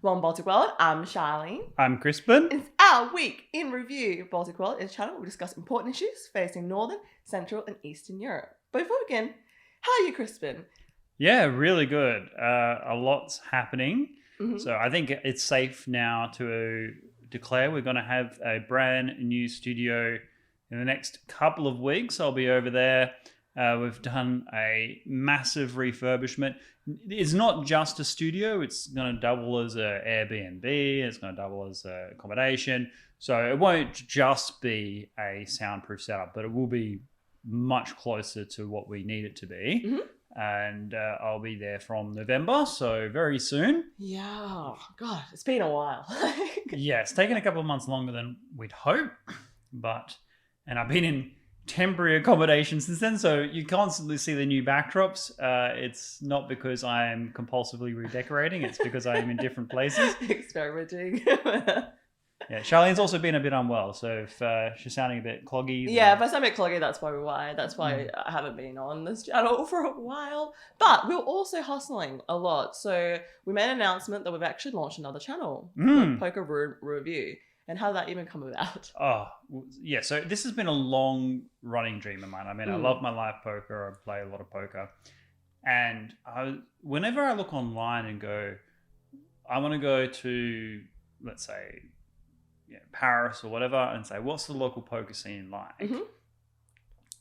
One Baltic World. I'm Charlene. I'm Crispin. It's our week in review. Baltic World is a channel where we discuss important issues facing Northern, Central and Eastern Europe. But before we begin, how are you, Crispin? Yeah, really good. A lot's happening. Mm-hmm. So I think it's safe now to declare we're going to have a brand new studio in the next couple of weeks. I'll be over there. We've done a massive refurbishment. It's not just a studio. It's going to double as an Airbnb. It's going to double as an accommodation. So it won't just be a soundproof setup, but it will be much closer to what we need it to be. Mm-hmm. And I'll be there from November, so very soon. Yeah. God, it's been a while. Yeah, it's taken a couple of months longer than we'd hope. And I've been in temporary accommodation since then, so you constantly see the new backdrops. It's not because I am compulsively redecorating, it's because I am in different places. Experimenting. Yeah, Charlene's also been a bit unwell, so if she's sounding a bit cloggy. Yeah, if I sound a bit cloggy, that's probably why. That's why I haven't been on this channel for a while. But we're also hustling a lot. So we made an announcement that we've actually launched another channel, Poker Room Review. And how did that even come about? Oh, yeah. So this has been a long-running dream of mine. I mean, I love my live poker. I play a lot of poker. And whenever I look online and go, I want to go to, let's say, Paris or whatever, and say, what's the local poker scene like? Mm-hmm.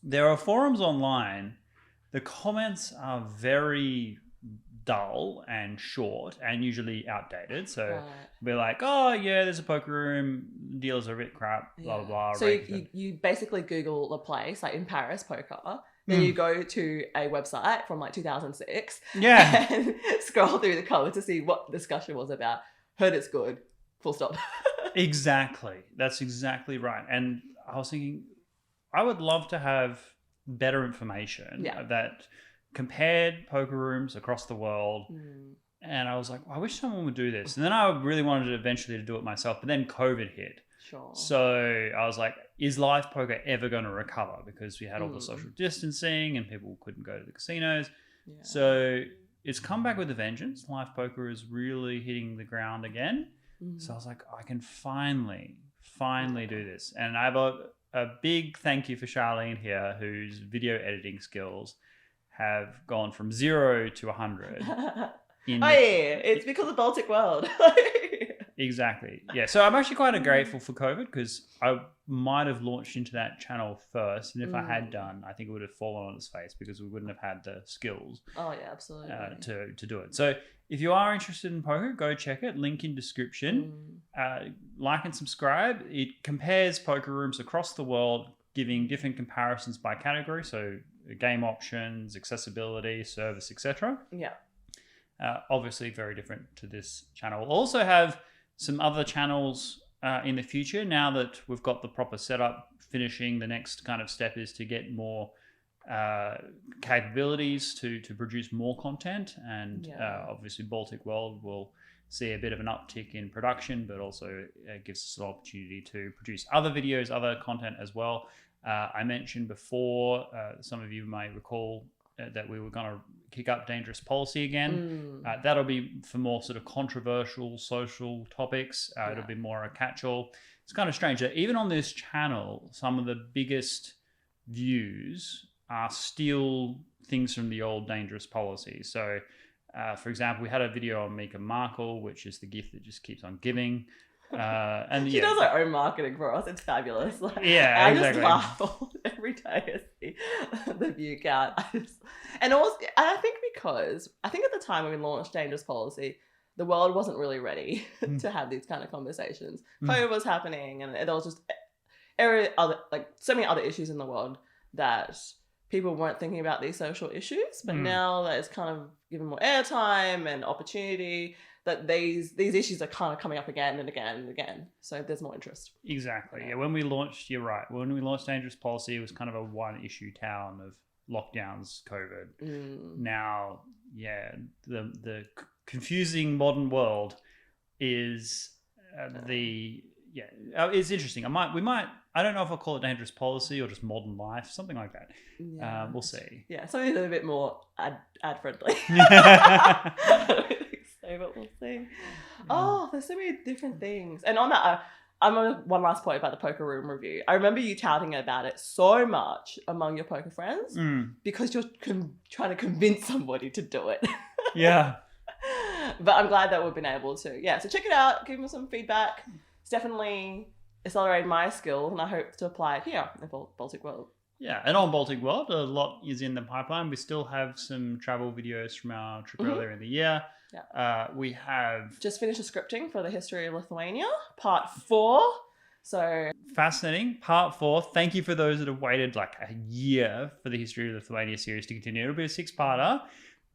There are forums online. The comments are very dull and short and usually outdated. So be like, oh yeah, there's a poker room, deals are a bit crap, blah blah blah. So you basically Google a place like in Paris poker, then you go to a website from like 2006, and scroll through the comments to see what the discussion was about. Heard it's good. Full stop. Exactly. That's exactly right. And I was thinking, I would love to have better information that compared poker rooms across the world. And I was like, I wish someone would do this. And then I really wanted to eventually do it myself, but then COVID hit. Sure. So I was like, is live poker ever going to recover? Because we had all the social distancing and people couldn't go to the casinos. Yeah. So it's come back with a vengeance. Live poker is really hitting the ground again. So I was like, I can finally do this. And I have a big thank you for Charlene here, whose video editing skills have gone from 0 to 100. It's because of Baltic World. Exactly. Yeah. So I'm actually quite grateful for COVID, because I might have launched into that channel first. And if I had done, I think it would have fallen on its face, because we wouldn't have had the skills. Oh, yeah, absolutely. To do it. So if you are interested in poker, go check it. Link in description. Like and subscribe. It compares poker rooms across the world, giving different comparisons by category. So game options, accessibility, service, etc. Yeah. Obviously very different to this channel. We'll also have some other channels in the future. Now that we've got the proper setup finishing, the next kind of step is to get more capabilities to produce more content. And obviously Baltic World will see a bit of an uptick in production, but also gives us an opportunity to produce other videos, other content as well. I mentioned before, some of you may recall that we were going to kick up dangerous policy again. That'll be for more sort of controversial social topics. It'll be more a catch-all. It's kind of strange that even on this channel, some of the biggest views are still things from the old dangerous policy. So, for example, we had a video on Meghan Markle, which is the gift that just keeps on giving. And she does her own marketing for us. It's fabulous. Like, yeah, exactly. I just laugh every day I see the view count. And I think because I think at the time when we launched Dangerous Policy, the world wasn't really ready to have these kind of conversations. COVID was happening, and there was just so many other issues in the world that people weren't thinking about these social issues. But now that it's kind of given more airtime and opportunity, that these issues are kind of coming up again and again and again. So there's more interest. Exactly. Yeah. When we launched, you're right. When we launched Dangerous Policy, it was kind of a one-issue town of lockdowns, COVID. Now, the confusing modern world is it's interesting. I don't know if I'll call it Dangerous Policy or just modern life, something like that. Yeah. We'll see. Yeah, something that's a bit more ad friendly. but we'll see. Oh, there's so many different things. And on that, I'm on one last point about the poker room review. I remember you touting about it so much among your poker friends because you're trying to convince somebody to do it. Yeah. But I'm glad that we've been able to. Yeah, so check it out. Give me some feedback. It's definitely accelerated my skills, and I hope to apply it here in Baltic World. Yeah, and on Baltic World, a lot is in the pipeline. We still have some travel videos from our trip earlier in the year. Yeah. We have just finished the scripting for the history of Lithuania, part 4. So fascinating. Part 4. Thank you for those that have waited like a year for the history of Lithuania series to continue. It'll be a 6-parter.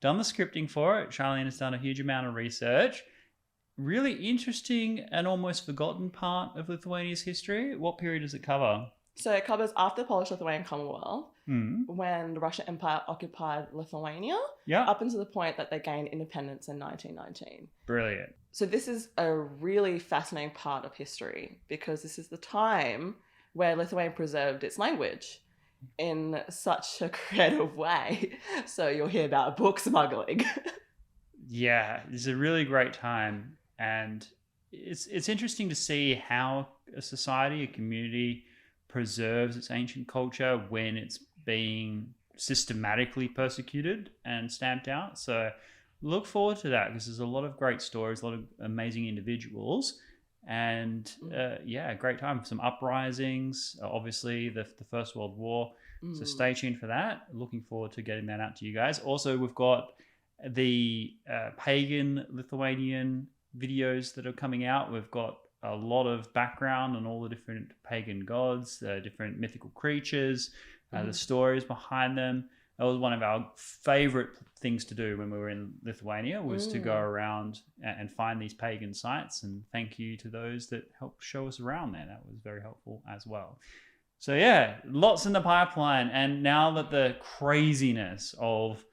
Done the scripting for it. Charlene has done a huge amount of research. Really interesting and almost forgotten part of Lithuania's history. What period does it cover? So it covers after the Polish-Lithuanian Commonwealth, when the Russian Empire occupied Lithuania, up until the point that they gained independence in 1919. Brilliant. So this is a really fascinating part of history because this is the time where Lithuania preserved its language in such a creative way. So you'll hear about book smuggling. Yeah, it's a really great time. And it's interesting to see how a society, a community preserves its ancient culture when it's being systematically persecuted and stamped out. So look forward to that because there's a lot of great stories, a lot of amazing individuals, and great time. Some uprisings, obviously the First World War. So stay tuned for that. Looking forward to getting that out to you guys. Also, we've got the pagan Lithuanian videos that are coming out. We've got a lot of background on all the different pagan gods, different mythical creatures, the stories behind them. That was one of our favorite things to do when we were in Lithuania, was to go around and find these pagan sites. And thank you to those that helped show us around there. That was very helpful as well. So yeah, lots in the pipeline. And now that the craziness of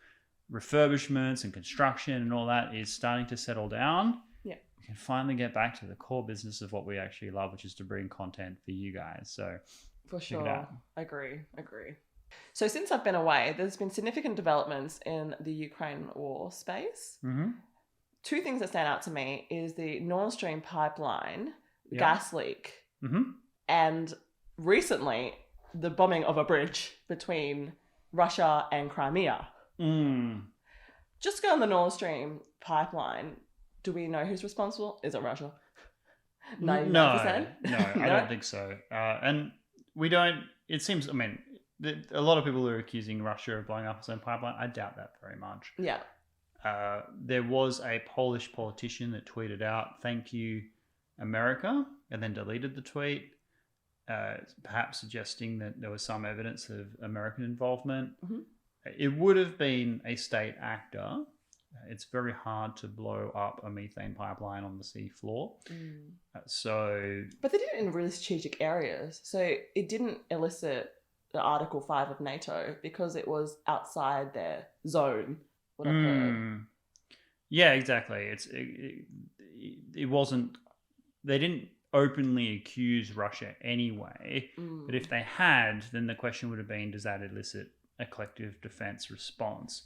refurbishments and construction and all that is starting to settle down, we can finally get back to the core business of what we actually love, which is to bring content for you guys. So for sure. Agree. So since I've been away, there's been significant developments in the Ukraine war space. 2 things that stand out to me is the Nord Stream pipeline gas leak, and recently the bombing of a bridge between Russia and Crimea. Just go on the Nord Stream pipeline. Do we know who's responsible? Is it Russia? 99%? No, I don't think so. And we don't, it seems, I mean, a lot of people are accusing Russia of blowing up its own pipeline. I doubt that very much. Yeah. There was a Polish politician that tweeted out, "Thank you, America," and then deleted the tweet, perhaps suggesting that there was some evidence of American involvement. It would have been a state actor. It's very hard to blow up a methane pipeline on the sea floor. But they did it in really strategic areas. So it didn't elicit the Article 5 of NATO because it was outside their zone, what I've heard. Yeah, exactly. It wasn't, they didn't openly accuse Russia anyway. But if they had, then the question would have been, does that elicit a collective defense response?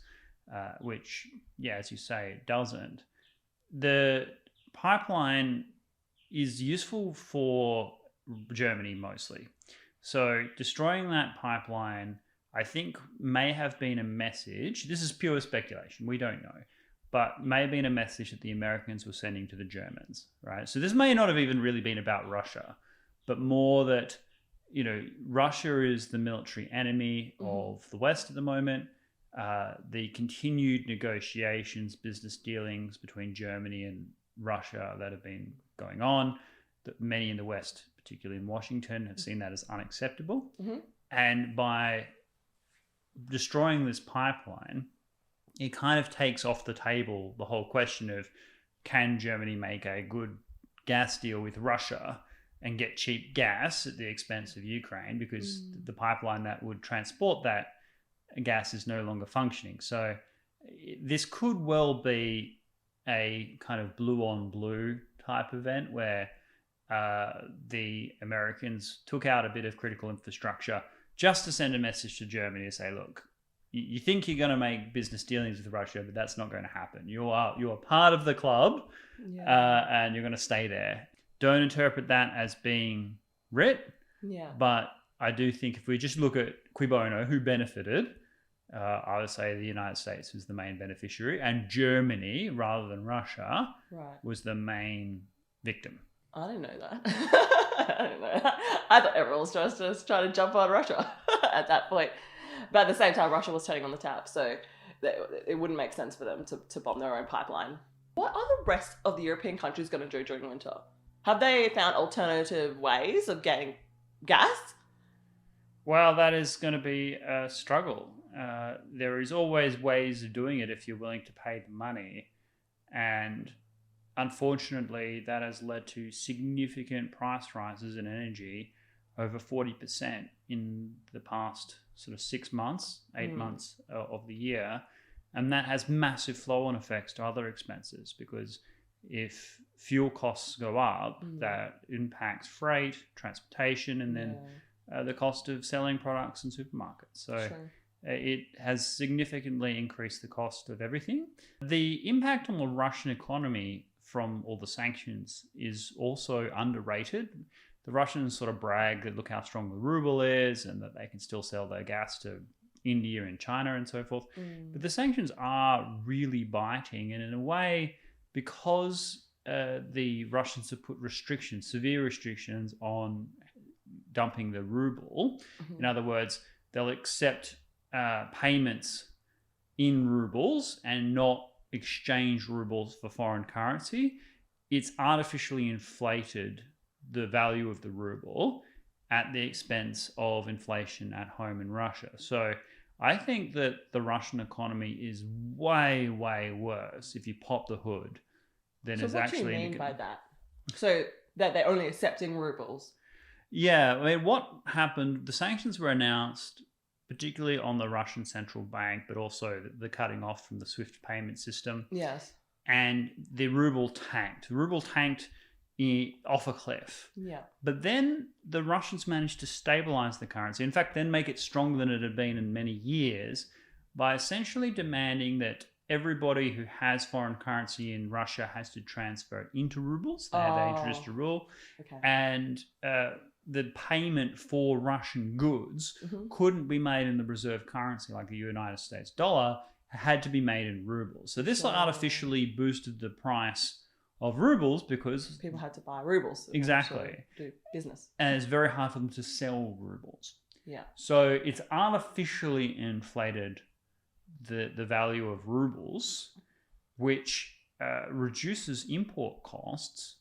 Which, as you say, it doesn't. The pipeline is useful for Germany mostly. So destroying that pipeline, I think, may have been a message. This is pure speculation. We don't know. But may have been a message that the Americans were sending to the Germans, right? So this may not have even really been about Russia, but more that, Russia is the military enemy of the West at the moment. The continued negotiations, business dealings between Germany and Russia that have been going on, that many in the West, particularly in Washington, have seen that as unacceptable. And by destroying this pipeline, it kind of takes off the table the whole question of, can Germany make a good gas deal with Russia and get cheap gas at the expense of Ukraine, because the pipeline that would transport that gas is no longer functioning. So this could well be a kind of blue on blue type event where the Americans took out a bit of critical infrastructure just to send a message to Germany to say, look, you think you're going to make business dealings with Russia, but that's not going to happen. You are part of the club, and you're going to stay there. Don't interpret that as being writ. Yeah. But I do think if we just look at cui bono, who benefited, I would say the United States was the main beneficiary, and Germany, rather than Russia, was the main victim. I didn't know that. I didn't know that. I thought everyone was just trying to jump on Russia at that point. But at the same time, Russia was turning on the tap, so it wouldn't make sense for them to bomb their own pipeline. What are the rest of the European countries going to do during winter? Have they found alternative ways of getting gas? Well, that is going to be a struggle. There is always ways of doing it if you're willing to pay the money. And unfortunately, that has led to significant price rises in energy, over 40% in the past sort of 6 months, 8 months of the year. And that has massive flow-on effects to other expenses, because if fuel costs go up, that impacts freight, transportation, and then the cost of selling products in supermarkets. So it has significantly increased the cost of everything. The impact on the Russian economy from all the sanctions is also underrated. The Russians sort of brag that look how strong the ruble is and that they can still sell their gas to India and China and so forth. But the sanctions are really biting, and in a way, because the Russians have put severe restrictions on dumping the ruble. In other words, they'll accept payments in rubles and not exchange rubles for foreign currency. It's artificially inflated the value of the ruble at the expense of inflation at home in Russia. So I think that the Russian economy is way, way worse if you pop the hood than is actually... So what do you mean by that? So that they're only accepting rubles? Yeah, I mean, what happened, the sanctions were announced particularly on the Russian central bank, but also the cutting off from the SWIFT payment system. Yes. And the ruble tanked. The ruble tanked off a cliff. Yeah. But then the Russians managed to stabilize the currency. In fact, then make it stronger than it had been in many years by essentially demanding that everybody who has foreign currency in Russia has to transfer it into rubles. They had that introduced a rule. Okay. And the payment for Russian goods couldn't be made in the reserve currency like the United States dollar, had to be made in rubles. So this artificially boosted the price of rubles because people had to buy rubles. Exactly. Do business. And it's very hard for them to sell rubles. Yeah. So it's artificially inflated the value of rubles, which reduces import costs,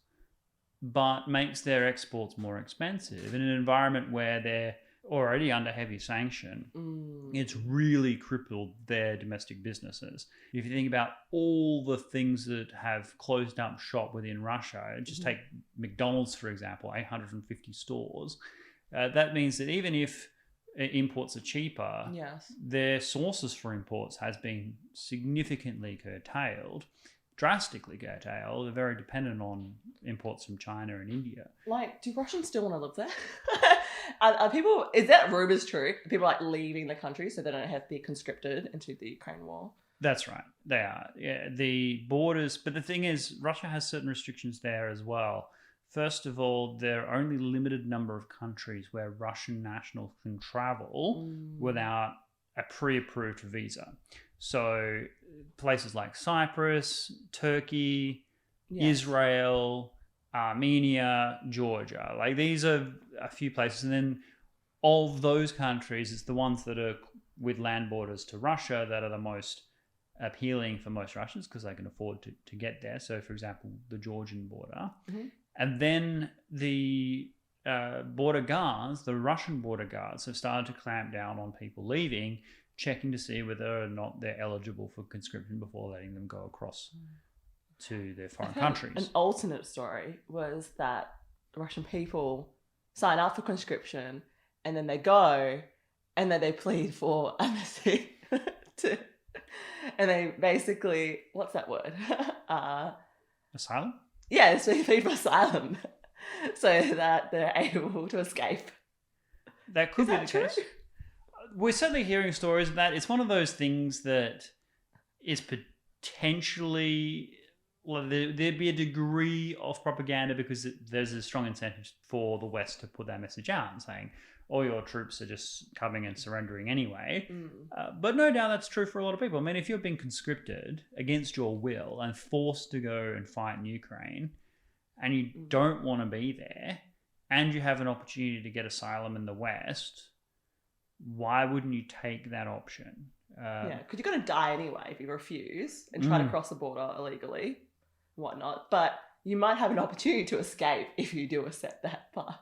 but makes their exports more expensive. In an environment where they're already under heavy sanction, it's really crippled their domestic businesses. If you think about all the things that have closed up shop within Russia, just take McDonald's, for example, 850 stores. That means that even if imports are cheaper, their sources for imports has been significantly curtailed, drastically curtailed. They're very dependent on imports from China and India. Like, do Russians still want to live there? Are people, is that rumors true? Are people like leaving the country so they don't have to be conscripted into the Ukraine war? That's right. They are. Yeah, the borders, but the thing is, Russia has certain restrictions there as well. First of all, there are only a limited number of countries where Russian nationals can travel without a pre-approved visa. So places like Cyprus, Turkey, Israel, Armenia, Georgia. Like, these are a few places. And then of those countries, it's the ones that are with land borders to Russia that are the most appealing for most Russians because they can afford to get there. So, for example, the Georgian border. And then the border guards, the Russian border guards, have started to clamp down on people leaving, checking to see whether or not they're eligible for conscription before letting them go across to their foreign countries. An alternate story was that the Russian people sign up for conscription and then they go and then they plead for amnesty. And they basically, what's that word? Asylum? Yeah, so they plead for asylum so that they're able to escape. That could be the case. we're certainly hearing stories of that. It's one of those things that is potentially, well, there'd be a degree of propaganda because there's a strong incentive for the West to put that message out and saying all your troops are just coming and surrendering anyway. But no doubt that's true for a lot of people. I mean, if you're being conscripted against your will and forced to go and fight in Ukraine and you don't want to be there and you have an opportunity to get asylum in the West, why wouldn't you take that option? Because you're going to die anyway if you refuse and try to cross the border illegally, whatnot. But you might have an opportunity to escape if you do accept that path.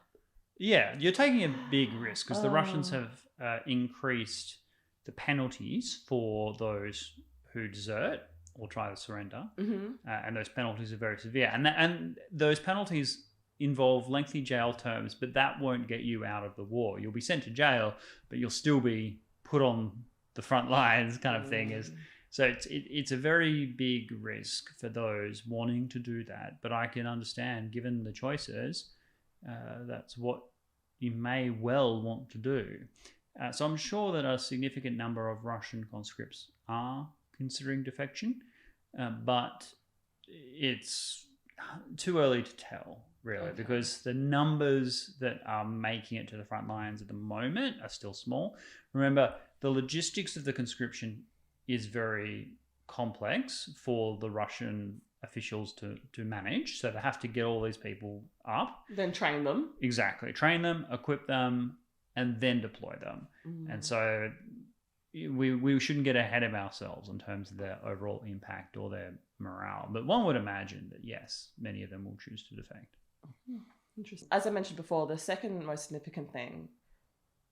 Yeah, you're taking a big risk because the Russians have increased the penalties for those who desert or try to surrender, and those penalties are very severe. And those penalties involve lengthy jail terms, but that won't get you out of the war. You'll be sent to jail, but you'll still be put on the front lines, kind of thing. So it's a very big risk for those wanting to do that. But I can understand, given the choices, that's what you may well want to do. So I'm sure that a significant number of Russian conscripts are considering defection, but it's too early to tell, really, because the numbers that are making it to the front lines at the moment are still small. Remember, the logistics of the conscription is very complex for the Russian officials to manage. So they have to get all these people up. Then train them. Exactly. Train them, equip them, and then deploy them. And so we shouldn't get ahead of ourselves in terms of their overall impact or their morale. But one would imagine that, yes, many of them will choose to defect. Interesting. As I mentioned before, the second most significant thing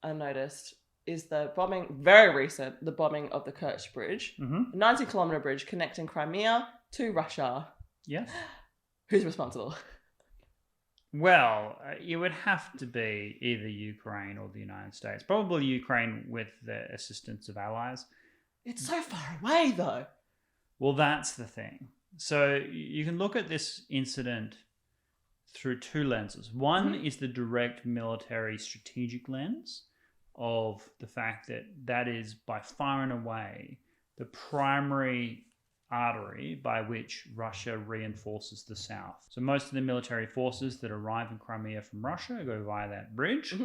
I noticed is the bombing, very recent, the bombing of the Kerch Bridge, a 90-kilometer bridge connecting Crimea to Russia. Yes. Who's responsible? Well, it would have to be either Ukraine or the United States. Probably Ukraine with the assistance of allies. It's so far away, though. Well, that's the thing. So you can look at this incident through two lenses. One is the direct military strategic lens of the fact that that is by far and away the primary artery by which Russia reinforces the south. So most of the military forces that arrive in Crimea from Russia go via that bridge.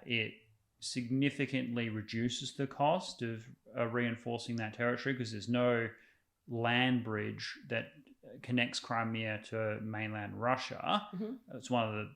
It significantly reduces the cost of reinforcing that territory because there's no land bridge that connects Crimea to mainland Russia. It's one of the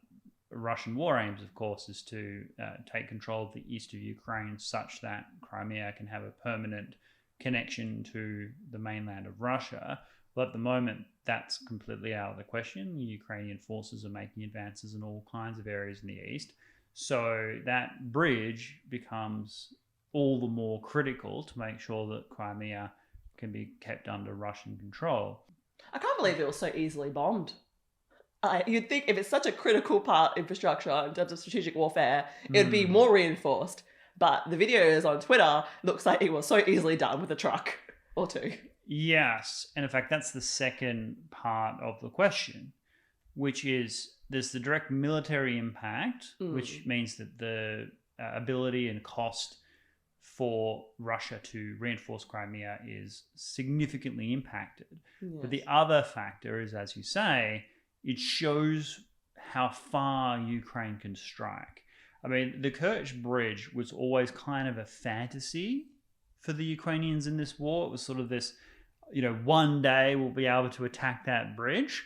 Russian war aims, of course, is to take control of the east of Ukraine such that Crimea can have a permanent connection to the mainland of Russia. But at the moment, that's completely out of the question. The Ukrainian forces are making advances in all kinds of areas in the east. So that bridge becomes all the more critical to make sure that Crimea can be kept under Russian control. I can't believe it was so easily bombed. You'd think if it's such a critical part infrastructure in terms of strategic warfare, it would be more reinforced. But the videos on Twitter looks like it was so easily done with a truck or two. Yes. And in fact, that's the second part of the question, which is there's the direct military impact, which means that the ability and cost for Russia to reinforce Crimea is significantly impacted. But the other factor is, as you say, it shows how far Ukraine can strike. I mean, the Kerch Bridge was always kind of a fantasy for the Ukrainians in this war. It was sort of this, one day we'll be able to attack that bridge.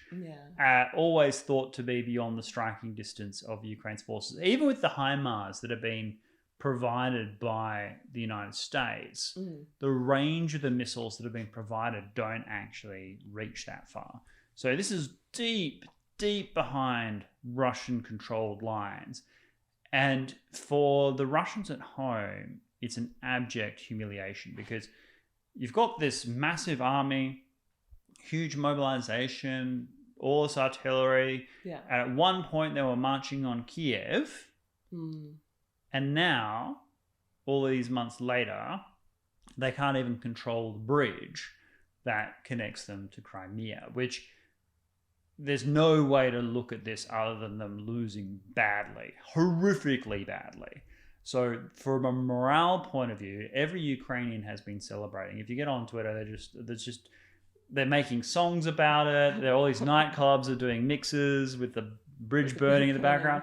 Always thought to be beyond the striking distance of Ukraine's forces. Even with the HIMARS that have been provided by the United States, the range of the missiles that have been provided don't actually reach that far. So this is deep, deep behind Russian-controlled lines. And for the Russians at home, it's an abject humiliation because you've got this massive army, huge mobilization, all this artillery. And at one point, they were marching on Kiev. And now, all these months later, they can't even control the bridge that connects them to Crimea, which there's no way to look at this other than them losing badly, horrifically badly. So from a morale point of view, every Ukrainian has been celebrating. If you get on Twitter, they're making songs about it. There are all these nightclubs are doing mixes with the bridge burning in the background.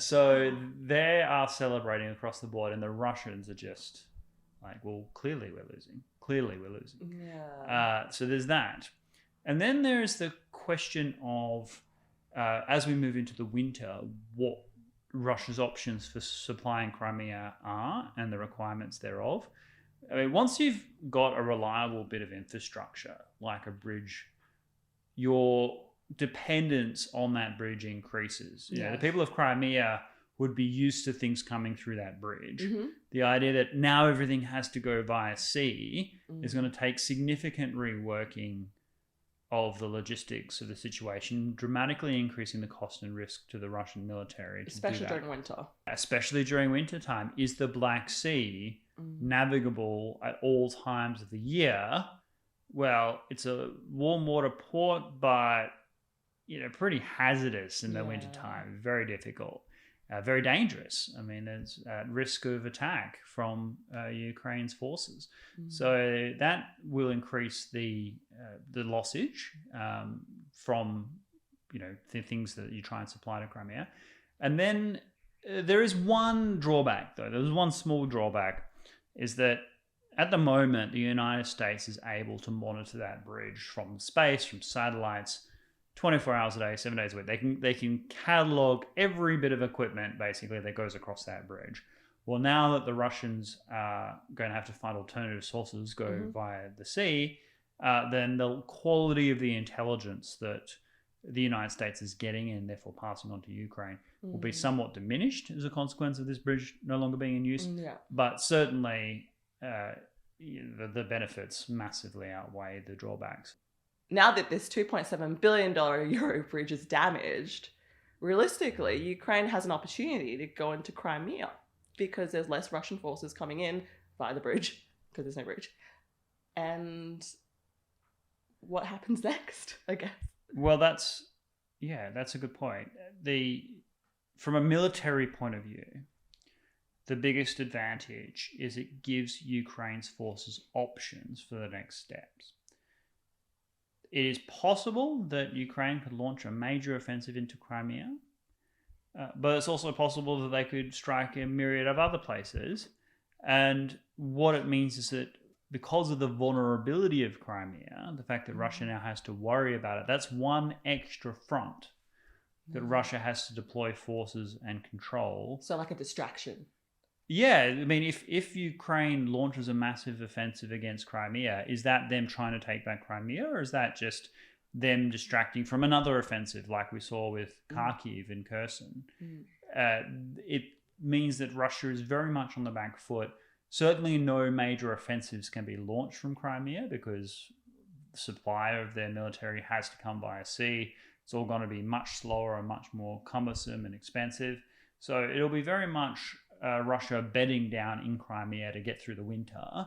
So they are celebrating across the board, and the Russians are just like, well, clearly we're losing. Yeah. So there's that. And then there's the question of, as we move into the winter, what Russia's options for supplying Crimea are and the requirements thereof. I mean, once you've got a reliable bit of infrastructure, like a bridge, your dependence on that bridge increases. You know, the people of Crimea would be used to things coming through that bridge. The idea that now everything has to go via sea is going to take significant reworking of the logistics of the situation, dramatically increasing the cost and risk to the Russian military. Especially during winter. Especially during winter time. Is the Black Sea navigable at all times of the year? Well, it's a warm water port, but pretty hazardous in the winter time. Very difficult. Very dangerous. I mean, there's risk of attack from Ukraine's forces. So that will increase the lossage from the things that you try and supply to Crimea. And then there is one drawback, though. There's one small drawback, is that at the moment the United States is able to monitor that bridge from space, from satellites, 24 hours a day, 7 days a week. They can catalog every bit of equipment, basically, that goes across that bridge. Well, now that the Russians are going to have to find alternative sources, go via the sea, then the quality of the intelligence that the United States is getting and therefore passing on to Ukraine will be somewhat diminished as a consequence of this bridge no longer being in use. But certainly the benefits massively outweigh the drawbacks. Now that this $2.7 billion Euro bridge is damaged, realistically, Ukraine has an opportunity to go into Crimea because there's less Russian forces coming in via the bridge, because there's no bridge. And what happens next, I guess? Well, that's a good point. From a military point of view, the biggest advantage is it gives Ukraine's forces options for the next steps. It is possible that Ukraine could launch a major offensive into Crimea, but it's also possible that they could strike a myriad of other places. And what it means is that because of the vulnerability of Crimea, the fact that Russia now has to worry about it, that's one extra front that Russia has to deploy forces and control. So like a distraction. Yeah, I mean, if Ukraine launches a massive offensive against Crimea, is that them trying to take back Crimea, or is that just them distracting from another offensive like we saw with Kharkiv and Kherson? It means that Russia is very much on the back foot. Certainly no major offensives can be launched from Crimea because the supply of their military has to come via sea. It's all going to be much slower and much more cumbersome and expensive. So it'll be very much Russia bedding down in Crimea to get through the winter.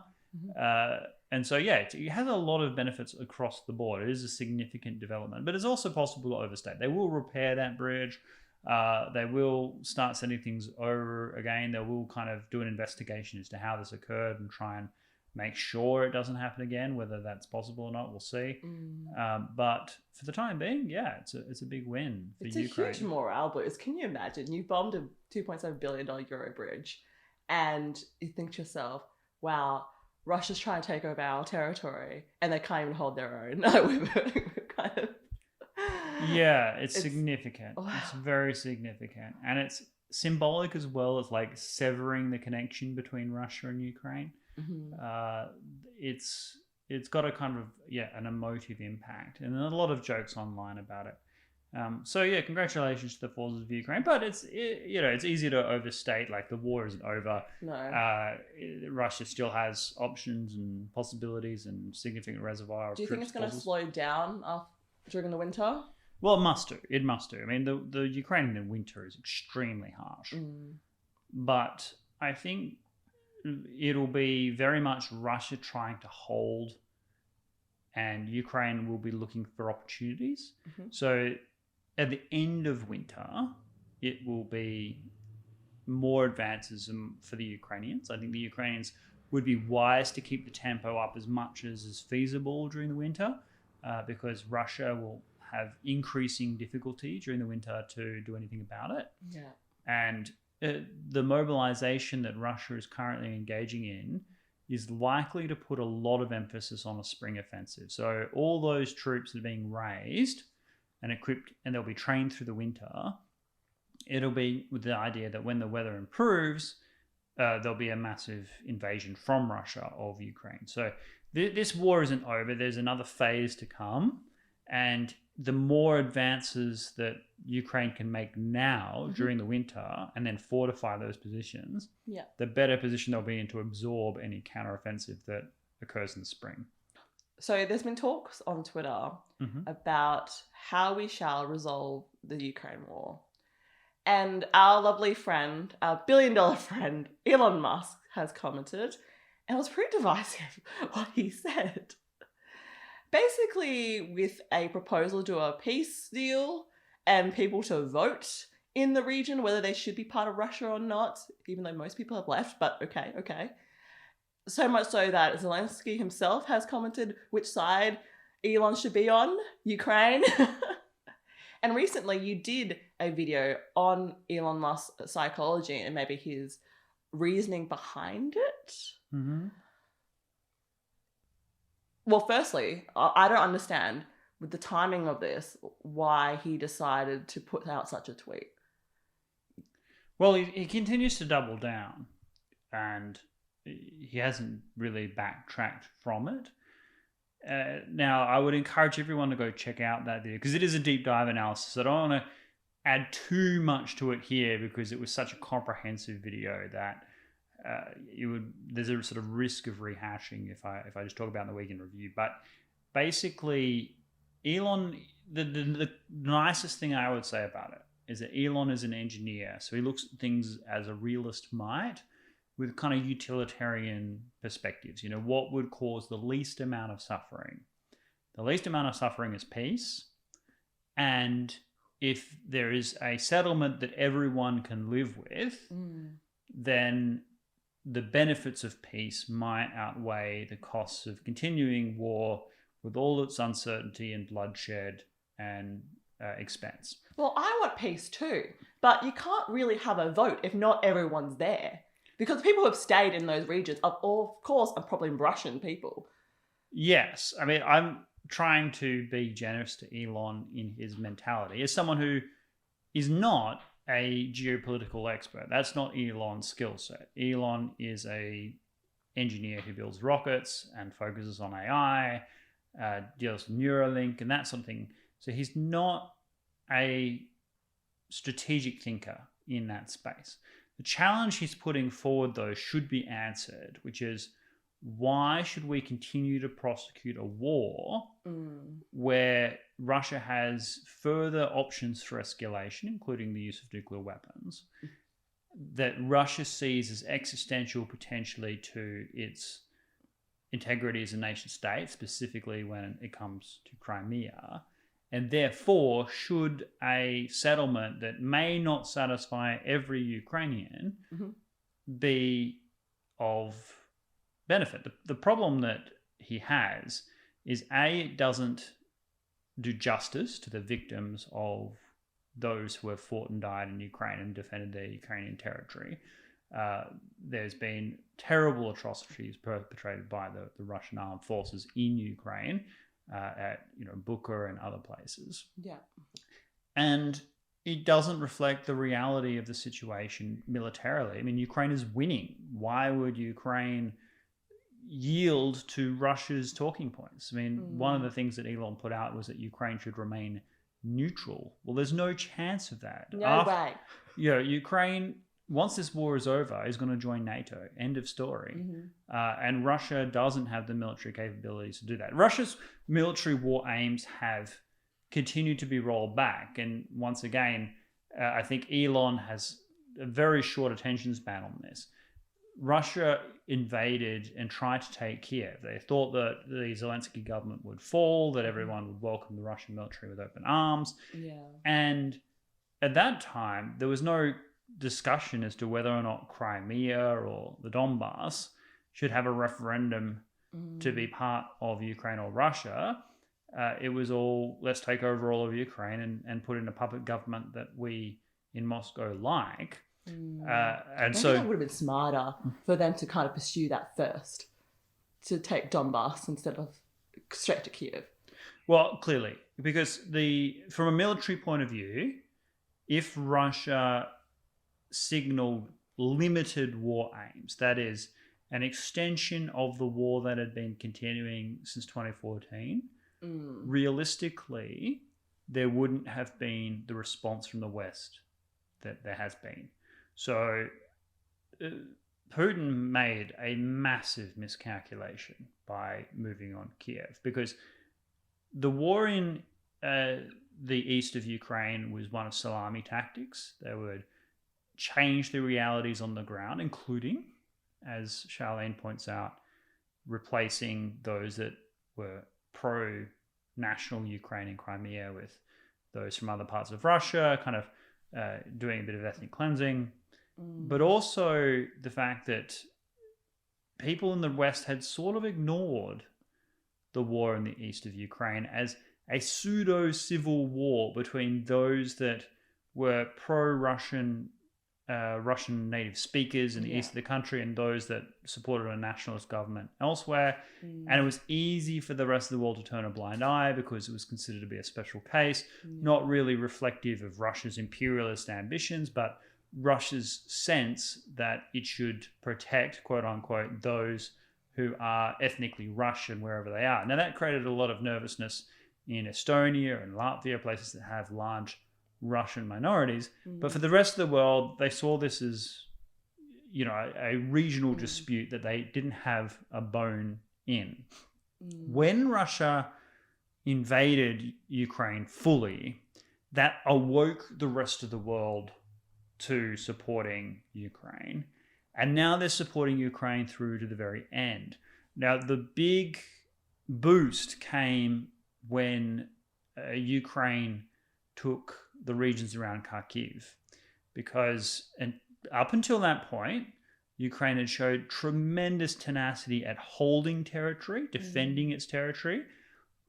And so, it has a lot of benefits across the board. It is a significant development, but it's also possible to overstate. They will repair that bridge. They will start sending things over again. They will kind of do an investigation as to how this occurred and try and make sure it doesn't happen again. Whether that's possible or not, we'll see. But for the time being, it's a big win for Ukraine. It's a huge morale boost. Can you imagine? You bombed a $2.7 billion Euro bridge and you think to yourself, wow, Russia's trying to take over our territory and they can't even hold their own. We're kind of... Yeah, it's significant. Wow. It's very significant. And it's symbolic as well as like severing the connection between Russia and Ukraine. It's got a kind of an emotive impact, and a lot of jokes online about it. Congratulations to the forces of Ukraine, but it's easy to overstate. Like, the war isn't over. No. Russia still has options and possibilities and significant reservoir. Do you think it's going to slow down during the winter? Well, it must do. It must do. I mean, the Ukrainian winter is extremely harsh, but I think it'll be very much Russia trying to hold, and Ukraine will be looking for opportunities. So at the end of winter, it will be more advances for the Ukrainians. I think the Ukrainians would be wise to keep the tempo up as much as is feasible during the winter, because Russia will have increasing difficulty during the winter to do anything about it. Yeah. And the mobilization that Russia is currently engaging in is likely to put a lot of emphasis on a spring offensive. So all those troops that are being raised and equipped, and they'll be trained through the winter, it'll be with the idea that when the weather improves, there'll be a massive invasion from Russia of Ukraine. So this war isn't over. There's another phase to come. And the more advances that Ukraine can make now during the winter and then fortify those positions, the better position they'll be in to absorb any counteroffensive that occurs in the spring. So there's been talks on Twitter about how we shall resolve the Ukraine war. And our lovely friend, our billion-dollar friend, Elon Musk, has commented, and it was pretty divisive what he said. Basically, with a proposal to a peace deal and people to vote in the region whether they should be part of Russia or not, even though most people have left, but okay. So much so that Zelensky himself has commented which side Elon should be on, Ukraine. And recently you did a video on Elon Musk's psychology and maybe his reasoning behind it. Well, firstly, I don't understand with the timing of this why he decided to put out such a tweet. Well, he continues to double down, and he hasn't really backtracked from it. Now, I would encourage everyone to go check out that video because it is a deep dive analysis. I don't want to add too much to it here because it was such a comprehensive video that there's a sort of risk of rehashing if I just talk about it in the week in review. But basically, Elon, the nicest thing I would say about it is that Elon is an engineer, so he looks at things as a realist might, with kind of utilitarian perspectives. What would cause the least amount of suffering? The least amount of suffering is peace. And if there is a settlement that everyone can live with, then the benefits of peace might outweigh the costs of continuing war with all its uncertainty and bloodshed and expense. Well, I want peace too, but you can't really have a vote if not everyone's there. Because people who have stayed in those regions, of course, are probably Russian people. Yes. I mean, I'm trying to be generous to Elon in his mentality. As someone who is not a geopolitical expert, that's not Elon's skill set. Elon is a engineer who builds rockets and focuses on AI, deals with Neuralink and that sort of thing. So he's not a strategic thinker in that space. The challenge he's putting forward, though, should be answered, which is why should we continue to prosecute a war where Russia has further options for escalation, including the use of nuclear weapons, that Russia sees as existential potentially to its integrity as a nation state, specifically when it comes to Crimea. And therefore, should a settlement that may not satisfy every Ukrainian be of benefit? The problem that he has is, A, it doesn't do justice to the victims of those who have fought and died in Ukraine and defended their Ukrainian territory. There's been terrible atrocities perpetrated by the Russian armed forces in Ukraine, at Bucha and other places. Yeah. And it doesn't reflect the reality of the situation militarily. I mean, Ukraine is winning. Why would Ukraine yield to Russia's talking points? I mean, one of the things that Elon put out was that Ukraine should remain neutral. Well, there's no chance of that. No way. Ukraine, once this war is over, is going to join NATO. End of story. And Russia doesn't have the military capabilities to do that. Russia's military war aims have continued to be rolled back. And once again, I think Elon has a very short attention span on this. Russia invaded and tried to take Kiev. They thought that the Zelensky government would fall, that everyone would welcome the Russian military with open arms. Yeah. And at that time, there was no discussion as to whether or not Crimea or the Donbass should have a referendum to be part of Ukraine or Russia. It was all, let's take over all of Ukraine and put in a puppet government that we in Moscow like. And Maybe so that would have been smarter for them to kind of pursue that first, to take Donbass instead of straight to Kiev. Well, clearly, because from a military point of view, if Russia signaled limited war aims, that is, an extension of the war that had been continuing since 2014, realistically, there wouldn't have been the response from the West that there has been. So Putin made a massive miscalculation by moving on Kiev, because the war in the east of Ukraine was one of salami tactics. They would change the realities on the ground, including, as Charlene points out, replacing those that were pro-national Ukraine in Crimea with those from other parts of Russia, kind of doing a bit of ethnic cleansing. But also the fact that people in the West had sort of ignored the war in the east of Ukraine as a pseudo-civil war between those that were pro-Russian Russian native speakers in the east of the country and those that supported a nationalist government elsewhere. And it was easy for the rest of the world to turn a blind eye because it was considered to be a special case, not really reflective of Russia's imperialist ambitions, but Russia's sense that it should protect, quote unquote, those who are ethnically Russian wherever they are. Now that created a lot of nervousness in Estonia and Latvia, places that have large Russian minorities. But for the rest of the world, they saw this as, you know, a regional dispute that they didn't have a bone in. When Russia invaded Ukraine fully, that awoke the rest of the world to supporting Ukraine. And now they're supporting Ukraine through to the very end. Now, the big boost came when Ukraine took the regions around Kharkiv, because up until that point, Ukraine had showed tremendous tenacity at holding territory, defending its territory,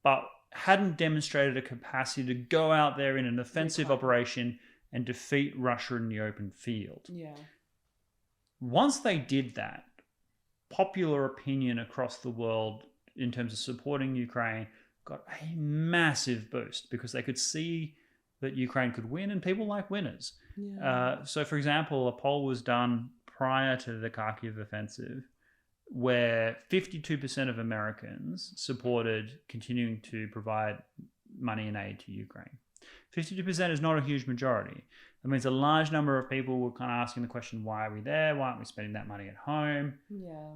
but hadn't demonstrated a capacity to go out there in an offensive operation and defeat Russia in the open field. Once they did that, popular opinion across the world in terms of supporting Ukraine got a massive boost because they could see that Ukraine could win, and people like winners. So, for example, a poll was done prior to the Kharkiv offensive where 52% of Americans supported continuing to provide money and aid to Ukraine. 52% is not a huge majority. That means a large number of people were kind of asking the question, why are we there? Why aren't we spending that money at home?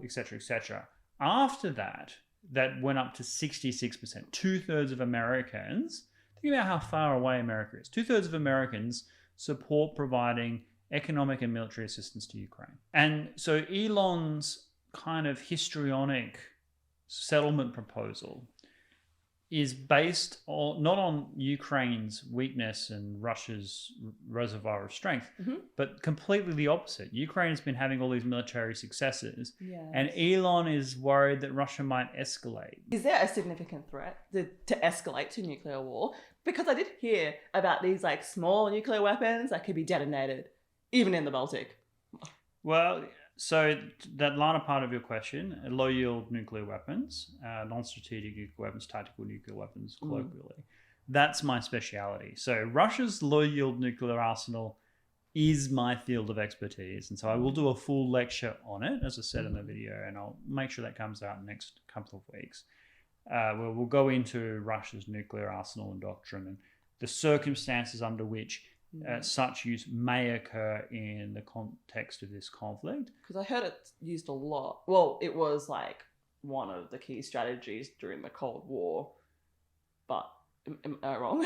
Et cetera, et cetera. After that, that went up to 66%. 2/3 of Americans, think about how far away America is. 2/3 of Americans support providing economic and military assistance to Ukraine. And so Elon's kind of histrionic settlement proposal is based on, not on Ukraine's weakness and Russia's reservoir of strength, but completely the opposite. Ukraine has been having all these military successes, and Elon is worried that Russia might escalate. Is there a significant threat to escalate to nuclear war? Because I did hear about these like small nuclear weapons that could be detonated, even in the Baltic. Well, so that latter part of your question, low-yield nuclear weapons, non-strategic nuclear weapons, tactical nuclear weapons, colloquially, that's my speciality. So Russia's low-yield nuclear arsenal is my field of expertise. And so I will do a full lecture on it, as I said in the video, and I'll make sure that comes out in the next couple of weeks. Where we'll go into Russia's nuclear arsenal and doctrine and the circumstances under which such use may occur in the context of this conflict. Because I heard it's used a lot. Well, it was like one of the key strategies during the Cold War. But am I wrong?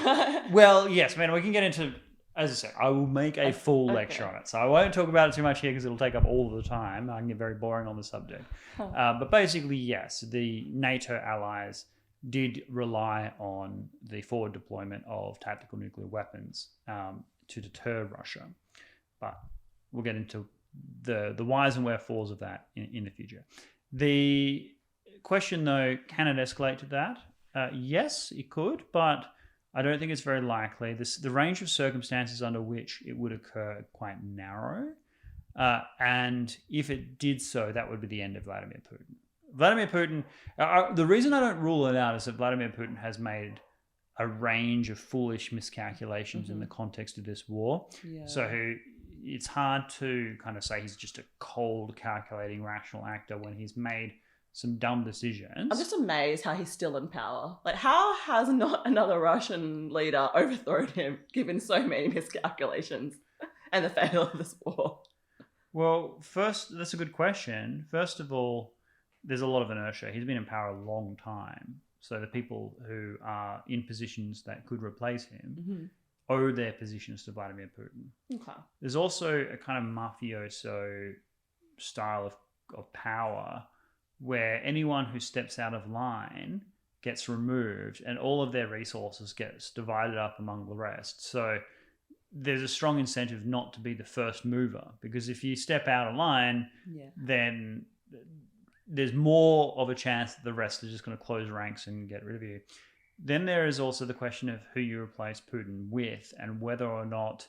Well, yes. I mean, we can get into, as I said, I will make a full lecture on it. So I won't talk about it too much here because it'll take up all of the time. I can get very boring on the subject. But basically, yes, the NATO allies did rely on the forward deployment of tactical nuclear weapons to deter Russia. But we'll get into the whys and wherefores of that in the future. The question, though, can it escalate to that? Yes, it could, but I don't think it's very likely. The range of circumstances under which it would occur are quite narrow. And if it did so, that would be the end of Vladimir Putin. Vladimir Putin, the reason I don't rule it out is that Vladimir Putin has made a range of foolish miscalculations in the context of this war. Yeah. So it's hard to kind of say he's just a cold, calculating, rational actor when he's made some dumb decisions. I'm just amazed how he's still in power. Like, how has not another Russian leader overthrown him, given so many miscalculations and the failure of this war? Well, first, that's a good question. First of all, there's a lot of inertia. He's been in power a long time. So the people who are in positions that could replace him owe their positions to Vladimir Putin. Okay. There's also a kind of mafioso style of power where anyone who steps out of line gets removed and all of their resources gets divided up among the rest. So there's a strong incentive not to be the first mover, because if you step out of line, then there's more of a chance that the rest are just going to close ranks and get rid of you. Then there is also the question of who you replace Putin with and whether or not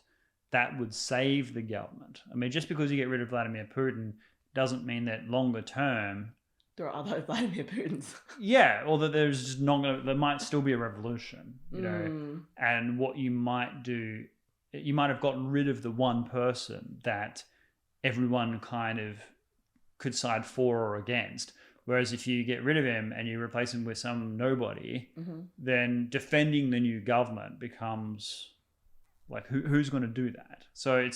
that would save the government. I mean, just because you get rid of Vladimir Putin doesn't mean that longer term there are other Vladimir Putins. Yeah, or that there's just not going to, there might still be a revolution, you know. And what you might do, you might have gotten rid of the one person that everyone kind of could side for or against. Whereas if you get rid of him and you replace him with some nobody, then defending the new government becomes like, who's going to do that? So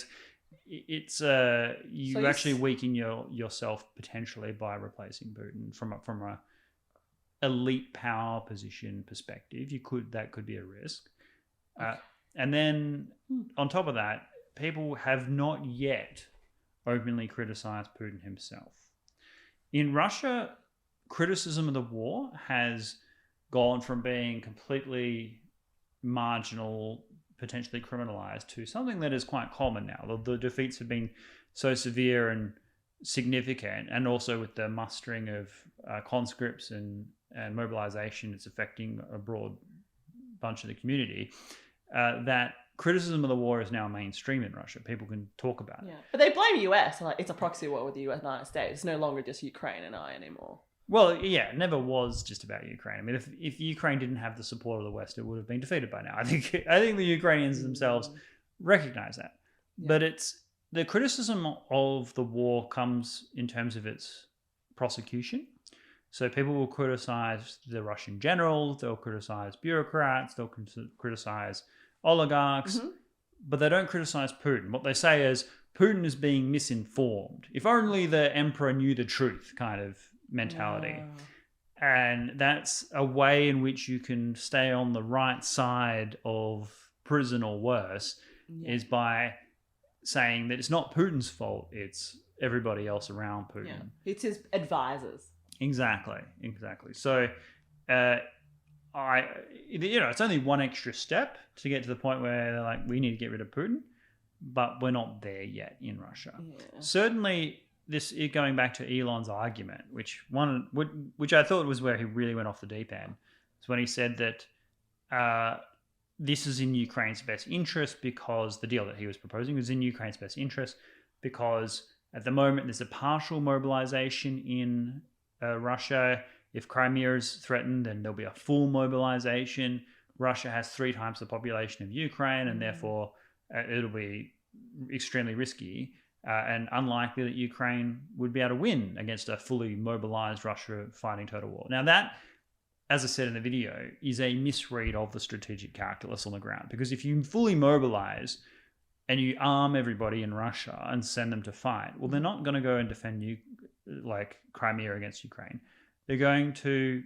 you actually weaken yourself potentially by replacing Putin from a elite power position perspective. That could be a risk. And then on top of that, people have not yet openly criticized Putin himself. In Russia, criticism of the war has gone from being completely marginal, potentially criminalized, to something that is quite common now. The defeats have been so severe and significant, and also with the mustering of conscripts and mobilization, it's affecting a broad bunch of the community, that criticism of the war is now mainstream in Russia. People can talk about it. But they blame US. Like, it's a proxy war with the United States. It's no longer just Ukraine and I anymore. Well, yeah, it never was just about Ukraine. I mean, if Ukraine didn't have the support of the West, it would have been defeated by now. I think the Ukrainians themselves recognize that. Yeah. But the criticism of the war comes in terms of its prosecution. So people will criticize the Russian generals, they'll criticize bureaucrats, they'll criticize oligarchs, but they don't criticize Putin. What they say is Putin is being misinformed. If only the emperor knew the truth, kind of mentality. And that's a way in which you can stay on the right side of prison or worse, is by saying that it's not Putin's fault, it's everybody else around Putin. Yeah. It's his advisors. Exactly. So it's only one extra step to get to the point where they're like, we need to get rid of Putin, but we're not there yet in Russia. Yeah. Certainly, this is going back to Elon's argument, which I thought was where he really went off the deep end. It's when he said that this is in Ukraine's best interest, because the deal that he was proposing was in Ukraine's best interest, because at the moment there's a partial mobilization in Russia. If Crimea is threatened, then there'll be a full mobilization. Russia has 3 times the population of Ukraine, and therefore it'll be extremely risky and unlikely that Ukraine would be able to win against a fully mobilized Russia fighting total war. Now that, as I said in the video, is a misread of the strategic calculus on the ground. Because if you fully mobilize and you arm everybody in Russia and send them to fight, well, they're not going to go and defend Crimea against Ukraine. They're going to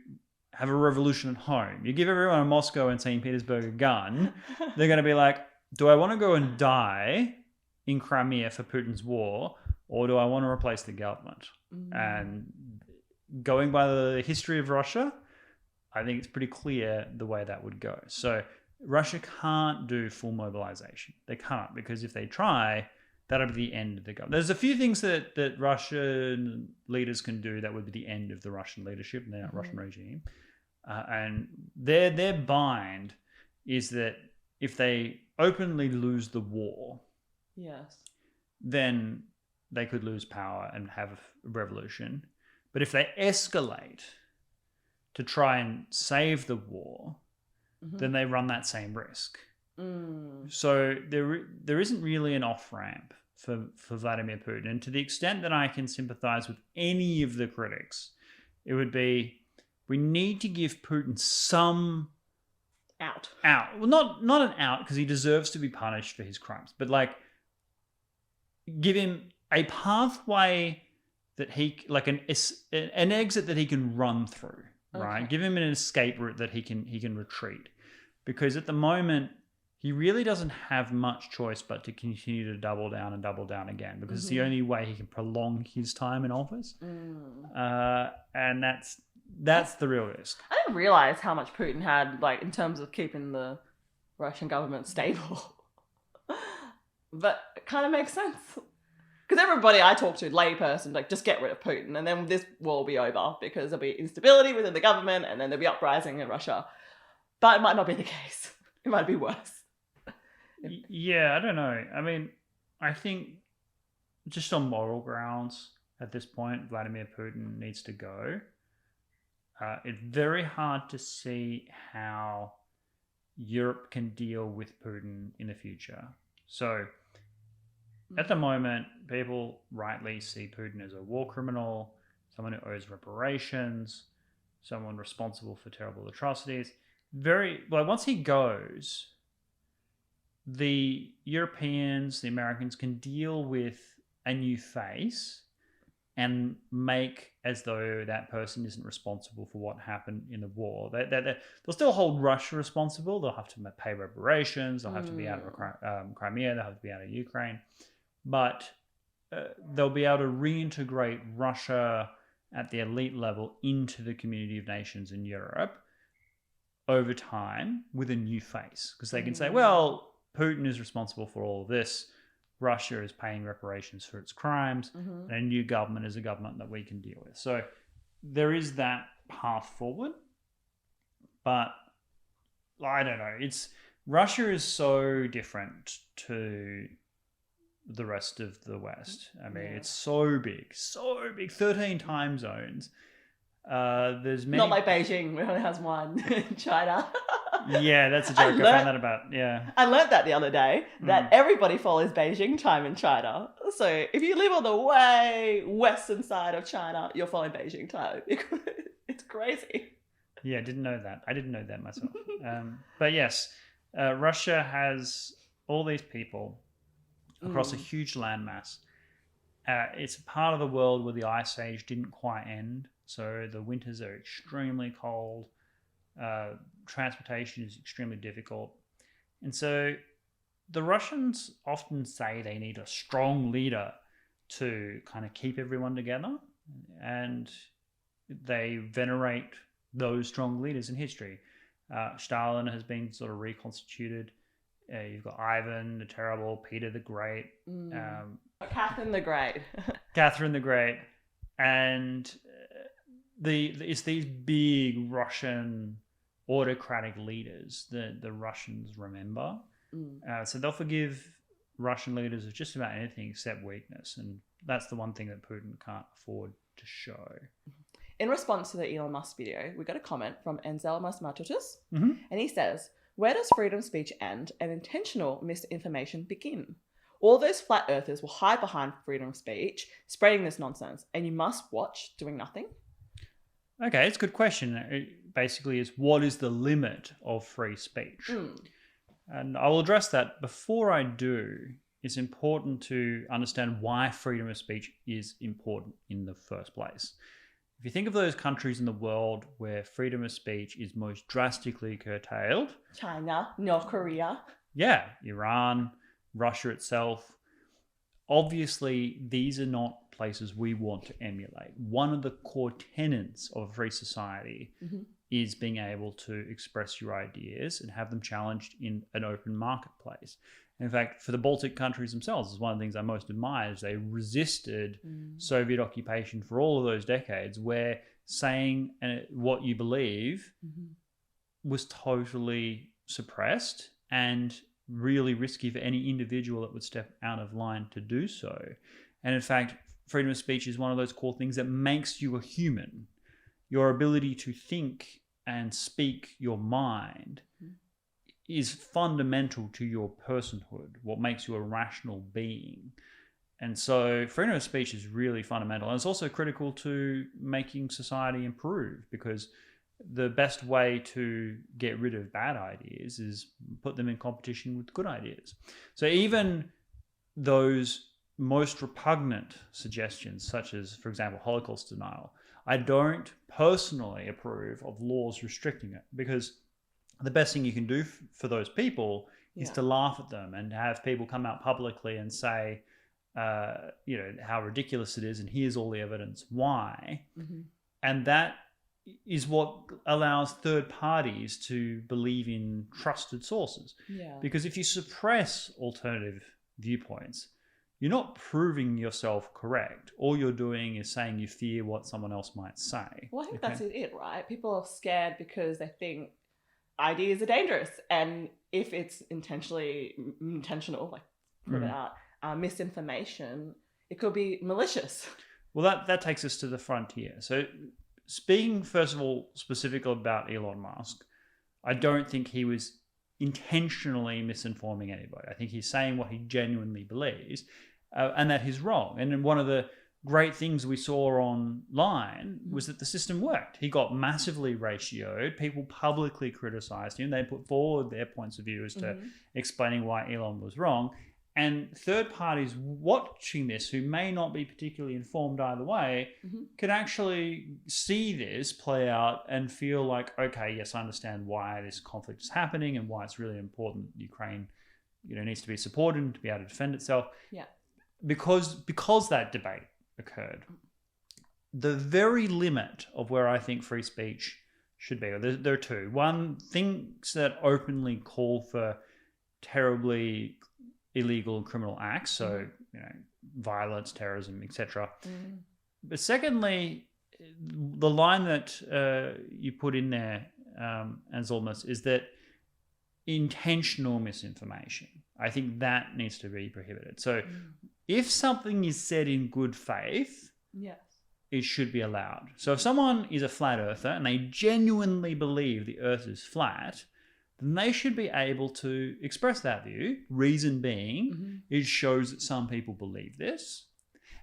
have a revolution at home. You give everyone in Moscow and St. Petersburg a gun, they're going to be like, do I want to go and die in Crimea for Putin's war, or do I want to replace the government? And going by the history of Russia, I think it's pretty clear the way that would go. So Russia can't do full mobilization. They can't, because if they try, that'll be the end of the government. There's a few things that Russian leaders can do that would be the end of the Russian leadership and the Russian regime. And their bind is that if they openly lose the war, yes, then they could lose power and have a revolution. But if they escalate to try and save the war, then they run that same risk. So there isn't really an off-ramp for Vladimir Putin. And to the extent that I can sympathize with any of the critics, it would be, we need to give Putin some out. Well, not an out, because he deserves to be punished for his crimes, but like give him a pathway that he, like an exit that he can run through, right? Give him an escape route that he can retreat, because at the moment he really doesn't have much choice but to continue to double down again, because it's the only way he can prolong his time in office. And that's the real risk. I didn't realize how much Putin had, like, in terms of keeping the Russian government stable. But it kind of makes sense. Because everybody I talk to, layperson, like, just get rid of Putin and then this war will be over, because there'll be instability within the government and then there'll be uprising in Russia. But it might not be the case. It might be worse. Yeah, I don't know. I mean, I think just on moral grounds at this point, Vladimir Putin needs to go. It's very hard to see how Europe can deal with Putin in the future. So at the moment, people rightly see Putin as a war criminal, someone who owes reparations, someone responsible for terrible atrocities. Once he goes, the Europeans, the Americans can deal with a new face and make as though that person isn't responsible for what happened in the war. They'll still hold Russia responsible. They'll have to pay reparations. They'll have to be out of Crimea. They'll have to be out of Ukraine. But they'll be able to reintegrate Russia at the elite level into the community of nations in Europe over time with a new face. Because they can say, well, Putin is responsible for all of this. Russia is paying reparations for its crimes, and a new government is a government that we can deal with. So there is that path forward. But I don't know. Russia is so different to the rest of the West. I mean, it's so big, 13 time zones. There's many. Not like Beijing, where it only has one in China. Yeah, that's a joke. I found that about, I learned that the other day, that everybody follows Beijing time in China. So if you live on the way western side of China, you're following Beijing time. It's crazy. Yeah, I didn't know that. I didn't know that myself. But yes, Russia has all these people across a huge landmass. It's a part of the world where the ice age didn't quite end. So the winters are extremely cold. Transportation is extremely difficult. And so the Russians often say they need a strong leader to kind of keep everyone together. And they venerate those strong leaders in history. Stalin has been sort of reconstituted. You've got Ivan the Terrible, Peter the Great. Catherine the Great. Catherine the Great. And it's these big Russian autocratic leaders that the Russians remember. So they'll forgive Russian leaders of just about anything except weakness. And that's the one thing that Putin can't afford to show. In response to the Elon Musk video, we got a comment from Enzel Masmatutus, and he says, "Where does freedom of speech end and intentional misinformation begin? All those flat earthers will hide behind freedom of speech, spreading this nonsense, and you must watch doing nothing." Okay, it's a good question. It basically is, what is the limit of free speech? And I will address that. Before I do, it's important to understand why freedom of speech is important in the first place. If you think of those countries in the world where freedom of speech is most drastically curtailed. China, North Korea. Yeah, Iran, Russia itself. Obviously, these are not places we want to emulate. One of the core tenets of a free society is being able to express your ideas and have them challenged in an open marketplace. In fact, for the Baltic countries themselves, is one of the things I most admire is they resisted Soviet occupation for all of those decades, where saying what you believe was totally suppressed and really risky for any individual that would step out of line to do so. And in fact, freedom of speech is one of those core things that makes you a human. Your ability to think and speak your mind is fundamental to your personhood, what makes you a rational being. And so freedom of speech is really fundamental. And it's also critical to making society improve, because the best way to get rid of bad ideas is put them in competition with good ideas. So even those most repugnant suggestions, such as, for example, Holocaust denial, I don't personally approve of laws restricting it, because the best thing you can do for those people is to laugh at them and have people come out publicly and say, how ridiculous it is, and here's all the evidence why. And that is what allows third parties to believe in trusted sources. Because if you suppress alternative viewpoints, you're not proving yourself correct. All you're doing is saying you fear what someone else might say. Well, I think that's it, right? People are scared because they think ideas are dangerous. And if it's intentional, like put it out, misinformation, it could be malicious. Well, that takes us to the frontier. So speaking, first of all, specifically about Elon Musk, I don't think he was intentionally misinforming anybody. I think he's saying what he genuinely believes, and that he's wrong. And then one of the great things we saw online was that the system worked. He got massively ratioed. People publicly criticized him. They put forward their points of view as to explaining why Elon was wrong. And third parties watching this, who may not be particularly informed either way, can actually see this play out and feel like, okay, yes, I understand why this conflict is happening and why it's really important that Ukraine, needs to be supported and to be able to defend itself. Because that debate occurred. The very limit of where I think free speech should be, there are two. One, things that openly call for terribly illegal and criminal acts, so violence, terrorism, etc. But secondly, the line that you put in there, as almost, is that intentional misinformation. I think that needs to be prohibited. So if something is said in good faith, it should be allowed. So if someone is a flat earther and they genuinely believe the earth is flat, then they should be able to express that view. Reason being, it shows that some people believe this,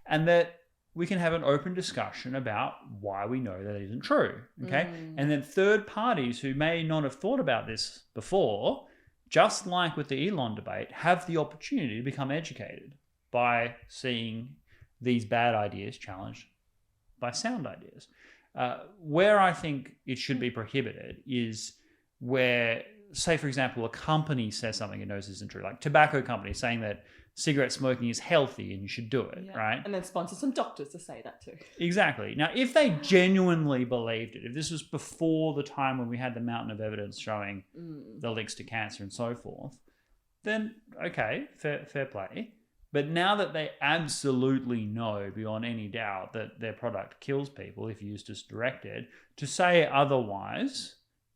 and that we can have an open discussion about why we know that it isn't true. Okay. And then third parties who may not have thought about this before, just like with the Elon debate, have the opportunity to become educated by seeing these bad ideas challenged by sound ideas. Where I think it should be prohibited is where, say, for example, a company says something it knows isn't true, like tobacco company saying that cigarette smoking is healthy and you should do it, right? And then sponsor some doctors to say that too. Exactly. Now, if they genuinely believed it, if this was before the time when we had the mountain of evidence showing the links to cancer and so forth, then okay, fair play. But now that they absolutely know beyond any doubt that their product kills people if used as directed, to say otherwise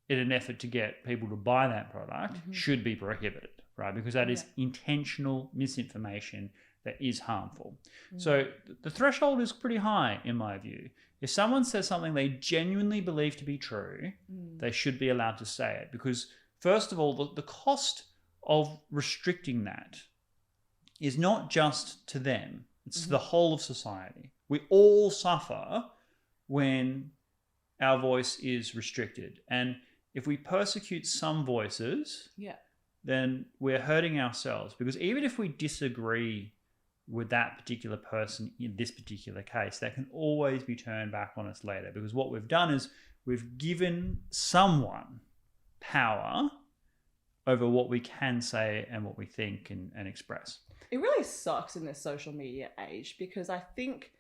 in an effort to get people to buy that product should be prohibited, right? Because that is intentional misinformation that is harmful. So the threshold is pretty high in my view. If someone says something they genuinely believe to be true, they should be allowed to say it. Because first of all, the cost of restricting that is not just to them, it's to the whole of society. We all suffer when our voice is restricted. And if we persecute some voices, then we're hurting ourselves. Because even if we disagree with that particular person in this particular case, that can always be turned back on us later. Because what we've done is we've given someone power over what we can say and what we think and express. It really sucks in this social media age, because I think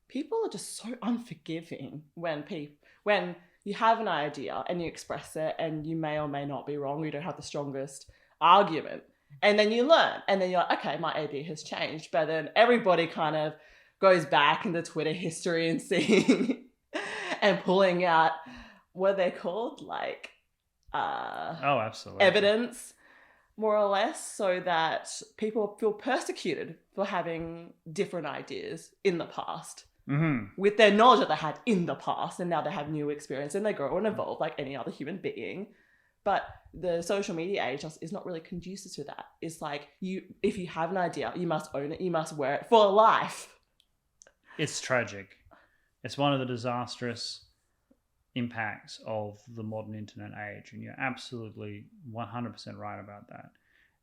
people are just so unforgiving when you have an idea and you express it and you may or may not be wrong, you don't have the strongest argument, And then you learn, and then you're like, okay, my idea has changed. But then everybody kind of goes back into Twitter history and seeing and pulling out what they're called, like absolutely, evidence, more or less, so that people feel persecuted for having different ideas in the past. With their knowledge that they had in the past, and now they have new experience and they grow and evolve like any other human being. But the social media age is not really conducive to that. It's like, if you have an idea, you must own it, you must wear it for life. It's tragic. It's one of the disastrous impacts of the modern internet age, and you're absolutely 100% right about that.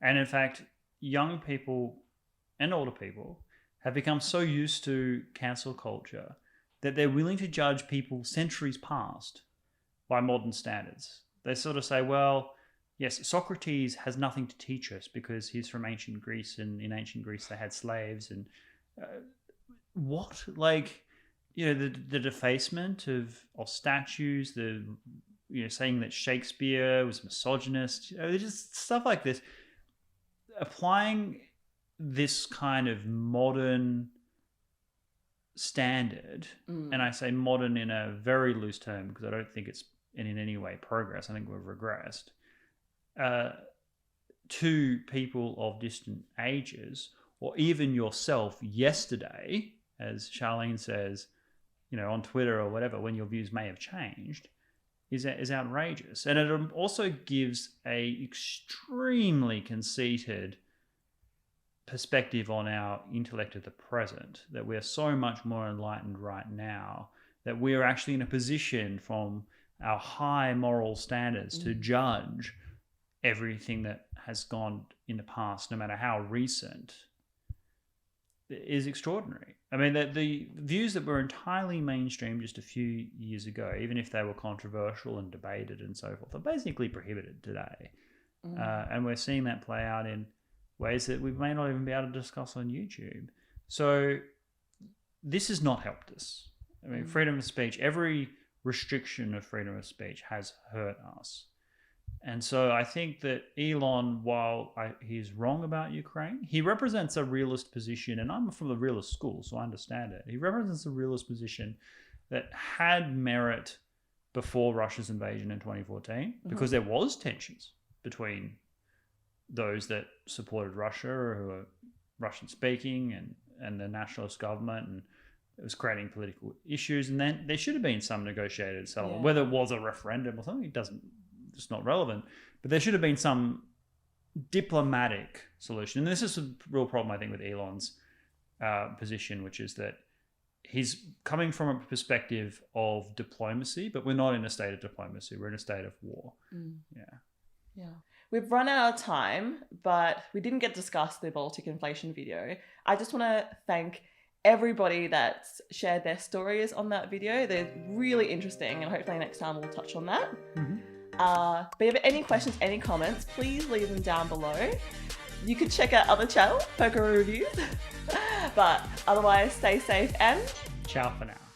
And in fact, young people and older people have become so used to cancel culture that they're willing to judge people centuries past by modern standards. They sort of say, well, yes, Socrates has nothing to teach us because he's from ancient Greece, and in ancient Greece they had slaves. And what? Like, you know, the defacement of statues, saying that Shakespeare was misogynist, just stuff like this. Applying this kind of modern standard, and I say modern in a very loose term because I don't think it's in any way progress. I think we've regressed to people of distant ages, or even yourself yesterday, as Charlene says, on Twitter or whatever, when your views may have changed, is outrageous. And it also gives a extremely conceited perspective on our intellect of the present, that we're so much more enlightened right now, that we're actually in a position from our high moral standards to judge everything that has gone in the past, no matter how recent, is extraordinary. I mean, the views that were entirely mainstream just a few years ago, even if they were controversial and debated and so forth, are basically prohibited today. And we're seeing that play out in ways that we may not even be able to discuss on YouTube. So this has not helped us. I mean, freedom of speech, every restriction of freedom of speech has hurt us. And so I think that Elon, while he's wrong about Ukraine, he represents a realist position, and I'm from the realist school, so I understand it. He represents a realist position that had merit before Russia's invasion in 2014, because there was tensions between those that supported Russia, or who are Russian speaking, and the nationalist government, and it was creating political issues. And then there should have been some negotiated settlement, whether it was a referendum or something, it's not relevant, but there should have been some diplomatic solution. And this is a real problem, I think, with Elon's position, which is that he's coming from a perspective of diplomacy, but we're not in a state of diplomacy. We're in a state of war. Yeah. We've run out of time, but we didn't get to discuss the Baltic inflation video. I just want to thank everybody that's shared their stories on that video. They're really interesting, and hopefully next time we'll touch on that. But if you have any questions, any comments, please leave them down below. You could check out other channels, Poker Reviews. But otherwise, stay safe and ciao for now.